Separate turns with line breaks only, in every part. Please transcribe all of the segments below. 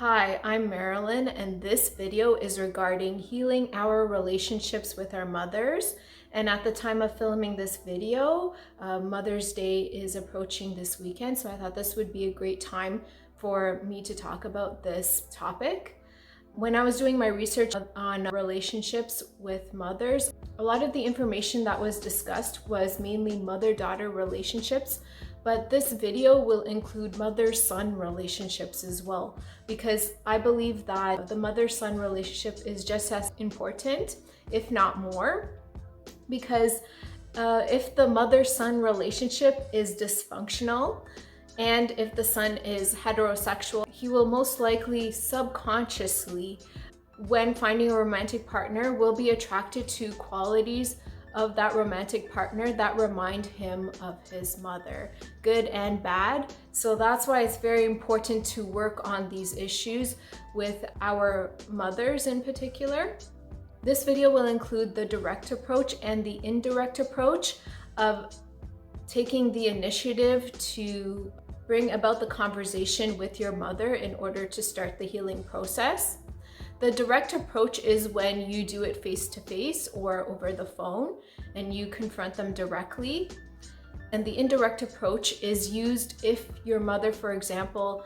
Hi, I'm Marilyn, and this video is regarding healing our relationships with our mothers. And at the time of filming this video, Mother's Day is approaching this weekend, so I thought this would be a great time for me to talk about this topic. When I was doing my research on relationships with mothers, a lot of the information that was discussed was mainly mother-daughter relationships, but this video will include mother-son relationships as well, because I believe that the mother-son relationship is just as important, if not more, because if the mother-son relationship is dysfunctional, and if the son is heterosexual, he will most likely subconsciously, when finding a romantic partner, will be attracted to qualities of that romantic partner that remind him of his mother, good and bad. So that's why it's very important to work on these issues with our mothers in particular. This video will include the direct approach and the indirect approach of taking the initiative to bring about the conversation with your mother in order to start the healing process. The direct approach is when you do it face-to-face or over the phone and you confront them directly. And the indirect approach is used if your mother, for example,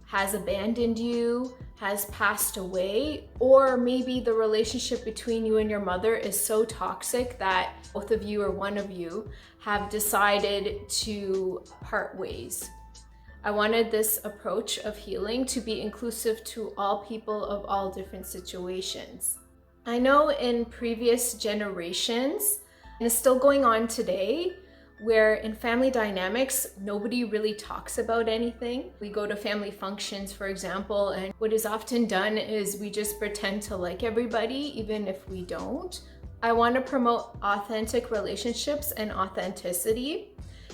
has abandoned you, has passed away, or maybe the relationship between you and your mother is so toxic that both of you or one of you have decided to part ways. I wanted this approach of healing to be inclusive to all people of all different situations. I know in previous generations, and it's still going on today, where in family dynamics, nobody really talks about anything. We go to family functions, for example, and what is often done is we just pretend to like everybody, even if we don't. I want to promote authentic relationships and authenticity.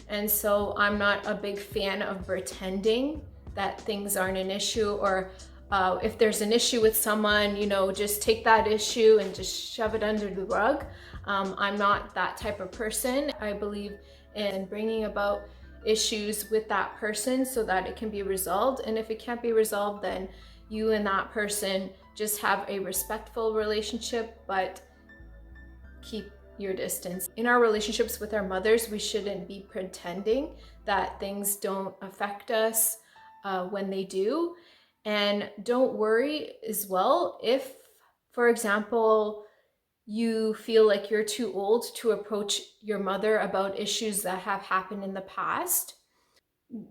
And so I'm not a big fan of pretending that things aren't an issue, or if there's an issue with someone, just take that issue and just shove it under the rug. I'm not that type of person. I believe in bringing about issues with that person so that it can be resolved. And if it can't be resolved, then you and that person just have a respectful relationship, but keep your distance. In our relationships with our mothers, we shouldn't be pretending that things don't affect us when they do. And don't worry as well if, for example, you feel like you're too old to approach your mother about issues that have happened in the past.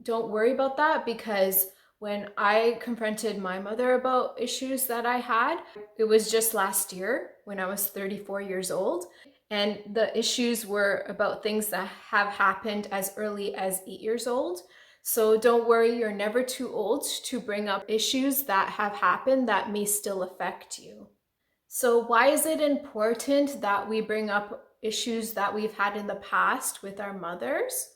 Don't worry about that, because when I confronted my mother about issues that I had, it was just last year when I was 34 years old. And the issues were about things that have happened as early as 8 years old. So don't worry, you're never too old to bring up issues that have happened that may still affect you. So why is it important that we bring up issues that we've had in the past with our mothers?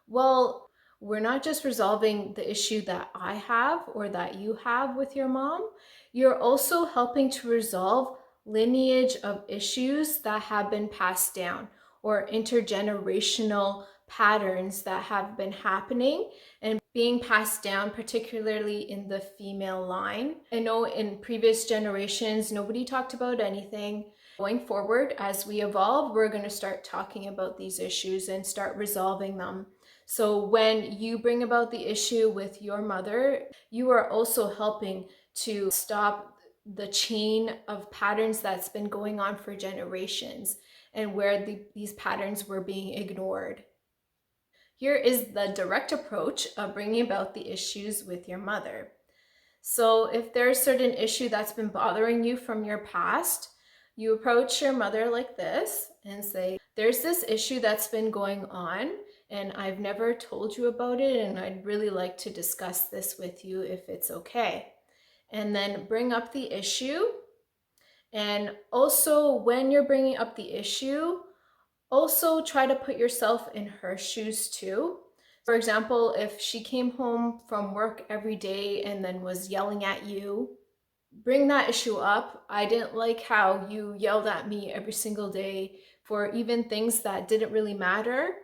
Well, we're not just resolving the issue that I have or that you have with your mom. You're also helping to resolve lineage of issues that have been passed down, or intergenerational patterns that have been happening and being passed down, particularly in the female line. I know in previous generations, nobody talked about anything. Going forward, as we evolve, we're going to start talking about these issues and start resolving them. So when you bring about the issue with your mother, you are also helping to stop the chain of patterns that's been going on for generations and where these patterns were being ignored. Here is the direct approach of bringing about the issues with your mother. So if there's a certain issue that's been bothering you from your past, you approach your mother like this and say, there's this issue that's been going on and I've never told you about it, and I'd really like to discuss this with you if it's okay. And then bring up the issue. And also when you're bringing up the issue, also try to put yourself in her shoes too. For example, if she came home from work every day and then was yelling at you, bring that issue up. I didn't like how you yelled at me every single day for even things that didn't really matter.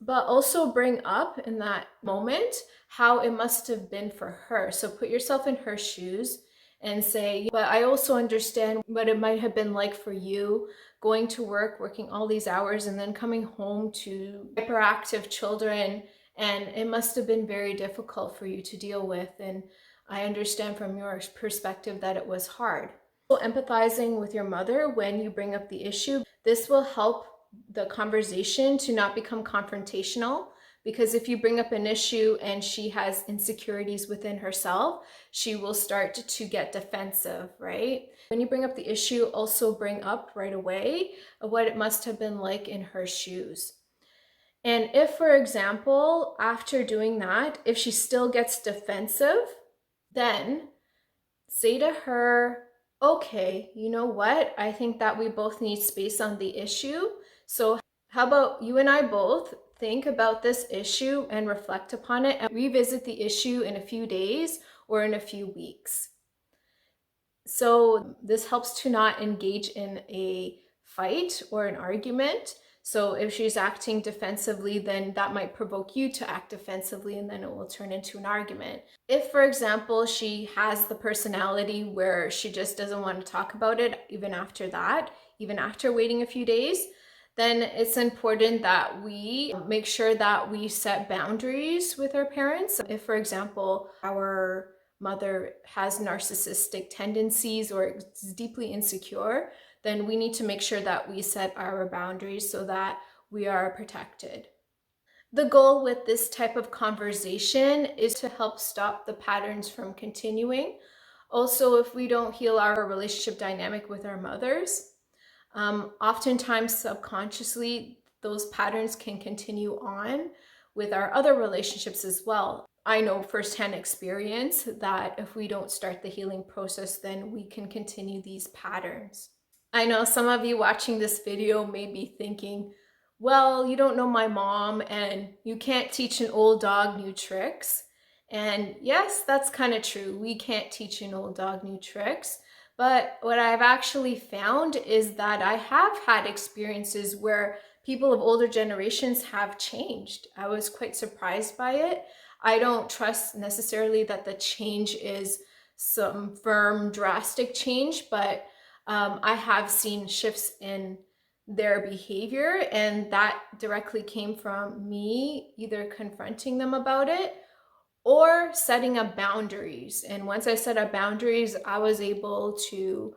but also bring up in that moment how it must have been for her. So put yourself in her shoes and say, but I also understand what it might have been like for you going to work, working all these hours, and then coming home to hyperactive children. And it must have been very difficult for you to deal with. And I understand from your perspective that it was hard. So empathizing with your mother when you bring up the issue, this will help the conversation to not become confrontational, because if you bring up an issue and she has insecurities within herself, she will start to get defensive, right? When you bring up the issue, also bring up right away what it must have been like in her shoes. And if, for example, after doing that, if she still gets defensive, then say to her, okay, you know what? I think that we both need space on the issue. So how about you and I both think about this issue and reflect upon it and revisit the issue in a few days or in a few weeks. So this helps to not engage in a fight or an argument. So if she's acting defensively, then that might provoke you to act defensively, and then it will turn into an argument. If, for example, she has the personality where she just doesn't want to talk about it, even after that, even after waiting a few days, then it's important that we make sure that we set boundaries with our parents. If, for example, our mother has narcissistic tendencies or is deeply insecure, then we need to make sure that we set our boundaries so that we are protected. The goal with this type of conversation is to help stop the patterns from continuing. Also, if we don't heal our relationship dynamic with our mothers, oftentimes subconsciously, those patterns can continue on with our other relationships as well. I know firsthand experience that if we don't start the healing process, then we can continue these patterns. I know some of you watching this video may be thinking, well, you don't know my mom and you can't teach an old dog new tricks. And yes, that's kind of true. We can't teach an old dog new tricks. But what I've actually found is that I have had experiences where people of older generations have changed. I was quite surprised by it. I don't trust necessarily that the change is some firm, drastic change, but I have seen shifts in their behavior, and that directly came from me either confronting them about it or setting up boundaries. And once I set up boundaries, I was able to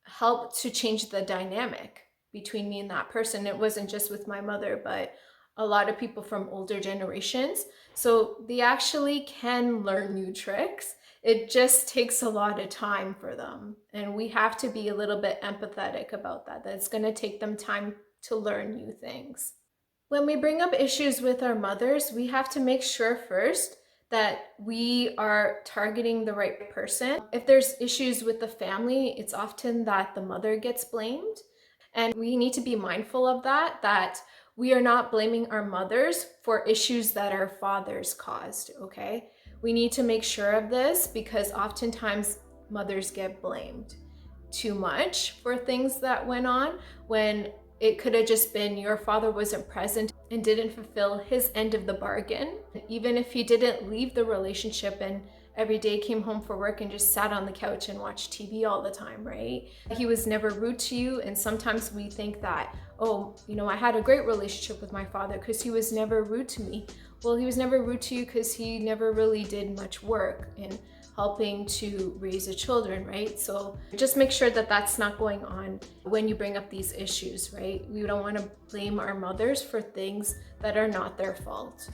help to change the dynamic between me and that person. It wasn't just with my mother, but a lot of people from older generations. So they actually can learn new tricks. It just takes a lot of time for them. And we have to be a little bit empathetic about that. That's going to take them time to learn new things. When we bring up issues with our mothers, we have to make sure first that we are targeting the right person. If there's issues with the family, it's often that the mother gets blamed. And we need to be mindful of that we are not blaming our mothers for issues that our fathers caused, okay? We need to make sure of this because oftentimes mothers get blamed too much for things that went on when it could have just been your father wasn't present and didn't fulfill his end of the bargain. Even if he didn't leave the relationship and every day came home for work and just sat on the couch and watched TV all the time, right? He was never rude to you. And sometimes we think that, oh, you know, I had a great relationship with my father because he was never rude to me. Well, he was never rude to you because he never really did much work in helping to raise the children, right? So just make sure that that's not going on when you bring up these issues, right? We don't want to blame our mothers for things that are not their fault.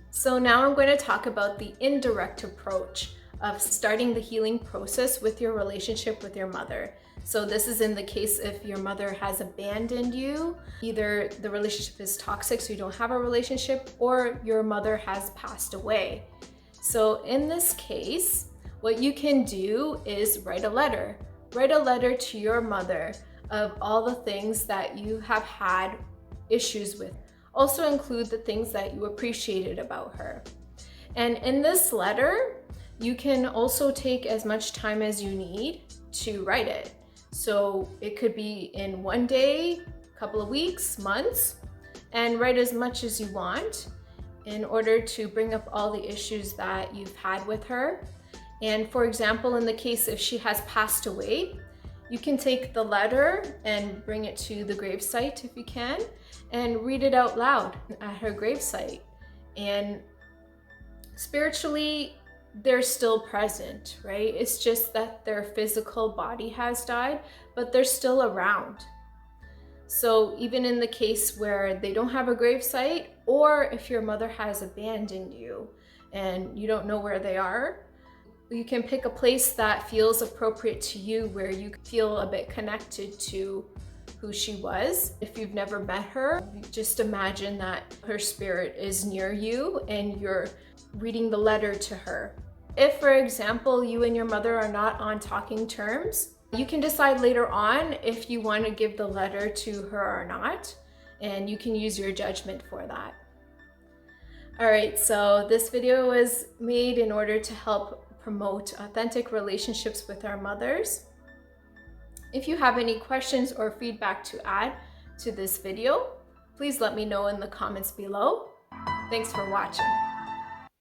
So now I'm going to talk about the indirect approach of starting the healing process with your relationship with your mother. So this is in the case if your mother has abandoned you, either the relationship is toxic, so you don't have a relationship, or your mother has passed away. So in this case, what you can do is write a letter. Write a letter to your mother of all the things that you have had issues with. Also include the things that you appreciated about her. And in this letter, you can also take as much time as you need to write it. So it could be in one day, a couple of weeks, months. and write as much as you want in order to bring up all the issues that you've had with her. And for example, in the case if she has passed away, you can take the letter and bring it to the gravesite if you can, and read it out loud at her gravesite. And spiritually, they're still present, right? It's just that their physical body has died, but they're still around. So even in the case where they don't have a gravesite, or if your mother has abandoned you and you don't know where they are, you can pick a place that feels appropriate to you, where you feel a bit connected to who she was. If you've never met her, just imagine that her spirit is near you and you're reading the letter to her. If, for example, you and your mother are not on talking terms, you can decide later on if you want to give the letter to her or not, and you can use your judgment for that. All right, so this video was made in order to help promote authentic relationships with our mothers. If you have any questions or feedback to add to this video, please let me know in the comments below. Thanks for watching.